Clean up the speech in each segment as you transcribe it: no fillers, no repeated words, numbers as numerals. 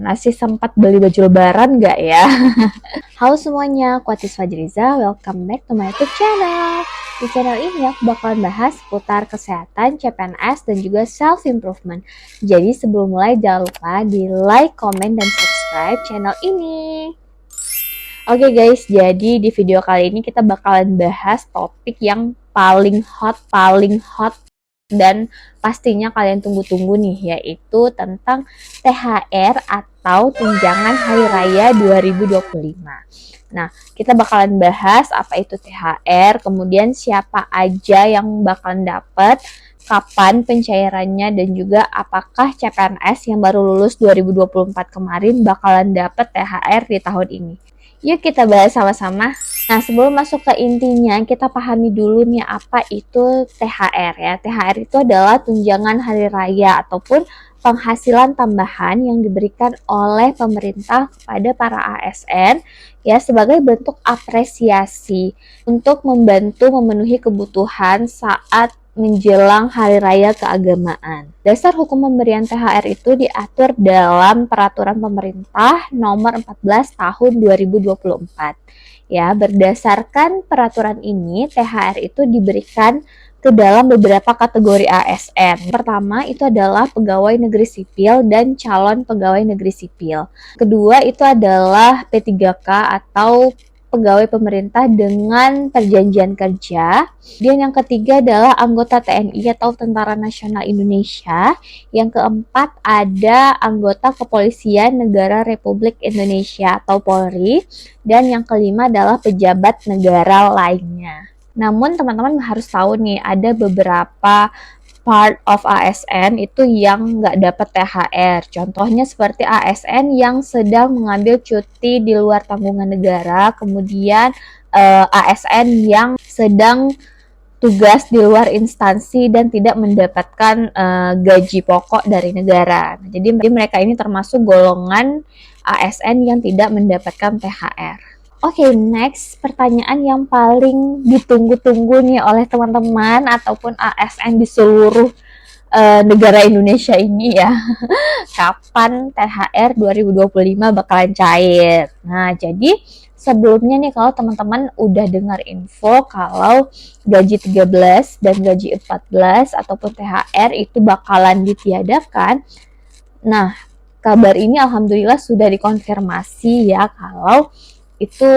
masih sempat beli baju lebaran nggak ya? Halo semuanya, aku Atis Fajriza, welcome back to my YouTube channel. Di channel ini aku bakalan bahas seputar kesehatan, CPNS, dan juga self-improvement. Jadi sebelum mulai jangan lupa di like, comment, dan subscribe channel ini. Oke guys, jadi di video kali ini kita bakalan bahas topik yang paling hot, dan pastinya kalian tunggu-tunggu nih, yaitu tentang THR atau tunjangan hari raya 2025. Nah, kita bakalan bahas apa itu THR, kemudian siapa aja yang bakalan dapat, kapan pencairannya, dan juga apakah CPNS yang baru lulus 2024 kemarin bakalan dapat THR di tahun ini. Yuk kita bahas sama-sama. Nah, sebelum masuk ke intinya, kita pahami dulu nih apa itu THR ya. THR itu adalah tunjangan hari raya ataupun penghasilan tambahan yang diberikan oleh pemerintah kepada para ASN ya sebagai bentuk apresiasi untuk membantu memenuhi kebutuhan saat menjelang hari raya keagamaan. Dasar hukum pemberian THR itu diatur dalam peraturan pemerintah nomor 14 tahun 2024. Ya, berdasarkan peraturan ini, THR itu diberikan ke dalam beberapa kategori ASN. Pertama, itu adalah pegawai negeri sipil dan calon pegawai negeri sipil. Kedua, itu adalah P3K atau pegawai pemerintah dengan perjanjian kerja. Dan yang ketiga adalah anggota TNI atau Tentara Nasional Indonesia. Yang keempat ada anggota Kepolisian Negara Republik Indonesia atau Polri. Dan yang kelima adalah pejabat negara lainnya. Namun teman-teman harus tahu nih, ada beberapa part of ASN itu yang nggak dapat THR. Contohnya seperti ASN yang sedang mengambil cuti di luar tanggungan negara, kemudian ASN yang sedang tugas di luar instansi dan tidak mendapatkan gaji pokok dari negara. Nah, jadi mereka ini termasuk golongan ASN yang tidak mendapatkan THR. Oke, next pertanyaan yang paling ditunggu-tunggu nih oleh teman-teman ataupun ASN di seluruh negara Indonesia ini ya. Kapan THR 2025 bakalan cair? Nah, jadi sebelumnya nih kalau teman-teman udah dengar info kalau gaji 13 dan gaji 14 ataupun THR itu bakalan ditiadakan. Nah, kabar ini alhamdulillah sudah dikonfirmasi ya kalau itu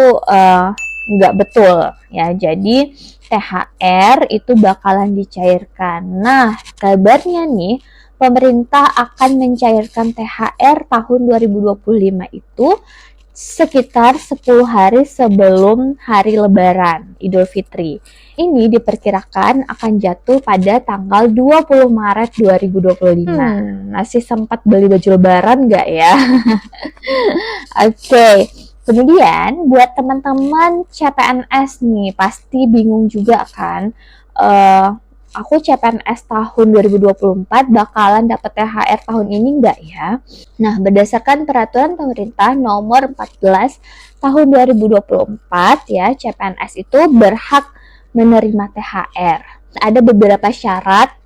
nggak betul ya. Jadi THR itu bakalan dicairkan. Nah, kabarnya nih pemerintah akan mencairkan THR tahun 2025 itu sekitar 10 hari sebelum hari Lebaran Idul Fitri. Ini diperkirakan akan jatuh pada tanggal 20 Maret 2025. Masih sempat beli baju Lebaran nggak ya? Oke. Kemudian buat teman-teman CPNS nih pasti bingung juga kan, aku CPNS tahun 2024 bakalan dapat THR tahun ini enggak ya? Nah, berdasarkan peraturan pemerintah nomor 14 tahun 2024 ya, CPNS itu berhak menerima THR. Ada beberapa syarat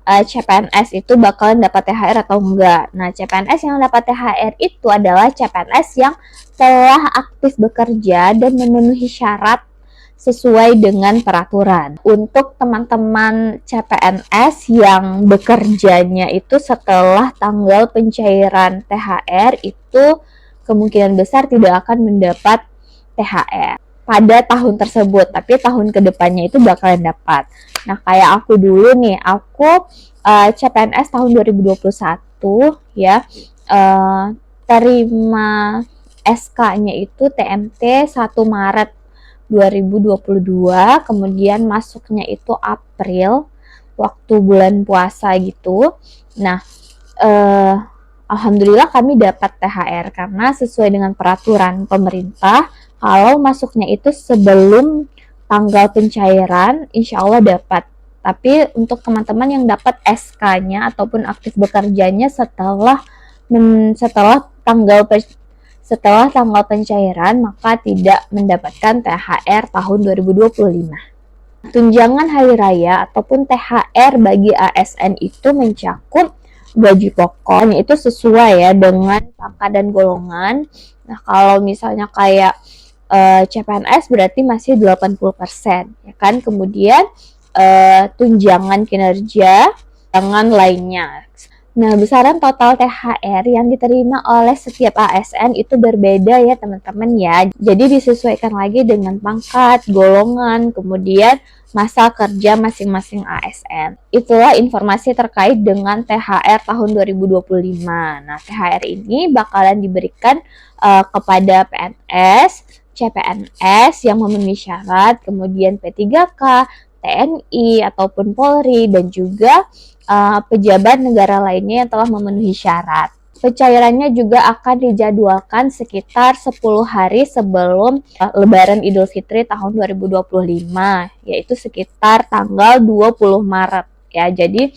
CPNS itu bakalan dapat THR atau enggak. Nah, CPNS yang dapat THR itu adalah CPNS yang telah aktif bekerja dan memenuhi syarat sesuai dengan peraturan. Untuk teman-teman CPNS yang bekerjanya itu setelah tanggal pencairan THR itu kemungkinan besar tidak akan mendapat THR pada tahun tersebut, tapi tahun kedepannya itu bakalan dapat. Nah, kayak aku dulu nih, aku CPNS tahun 2021 ya, terima SK-nya itu TMT 1 Maret 2022, kemudian masuknya itu April, waktu bulan puasa gitu. Nah, alhamdulillah kami dapat THR karena sesuai dengan peraturan pemerintah, kalau masuknya itu sebelum tanggal pencairan, insya Allah dapat. Tapi untuk teman-teman yang dapat SK-nya ataupun aktif bekerjanya setelah tanggal pencairan, maka tidak mendapatkan THR tahun 2025. Tunjangan hari raya ataupun THR bagi ASN itu mencakup gaji pokoknya itu sesuai ya dengan pangkat dan golongan. Nah, kalau misalnya kayak CPNS berarti masih 80%, ya kan? Kemudian tunjangan kinerja, tunjangan lainnya. Nah, besaran total THR yang diterima oleh setiap ASN itu berbeda ya teman-teman ya. Jadi disesuaikan lagi dengan pangkat, golongan, kemudian masa kerja masing-masing ASN. Itulah informasi terkait dengan THR tahun 2025. Nah, THR ini bakalan diberikan kepada PNS, CPNS yang memenuhi syarat, kemudian P3K, TNI ataupun Polri, dan juga pejabat negara lainnya yang telah memenuhi syarat. Pencairannya juga akan dijadwalkan sekitar 10 hari sebelum Lebaran Idul Fitri tahun 2025, yaitu sekitar tanggal 20 Maret. Ya, jadi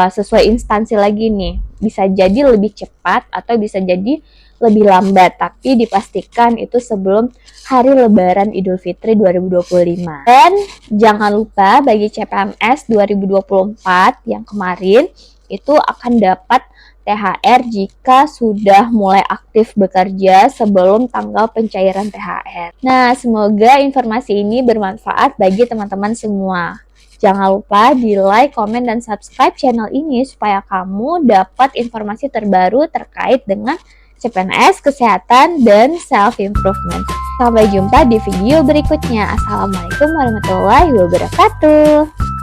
sesuai instansi lagi nih, bisa jadi lebih cepat atau bisa jadi lebih lambat, tapi dipastikan itu sebelum hari Lebaran Idul Fitri 2025. Dan jangan lupa bagi CPNS 2024 yang kemarin itu akan dapat THR jika sudah mulai aktif bekerja sebelum tanggal pencairan THR. Nah, semoga informasi ini bermanfaat bagi teman-teman semua. Jangan lupa di like, komen, dan subscribe channel ini supaya kamu dapat informasi terbaru terkait dengan CPNS, kesehatan, dan self-improvement. Sampai jumpa di video berikutnya. Assalamualaikum warahmatullahi wabarakatuh.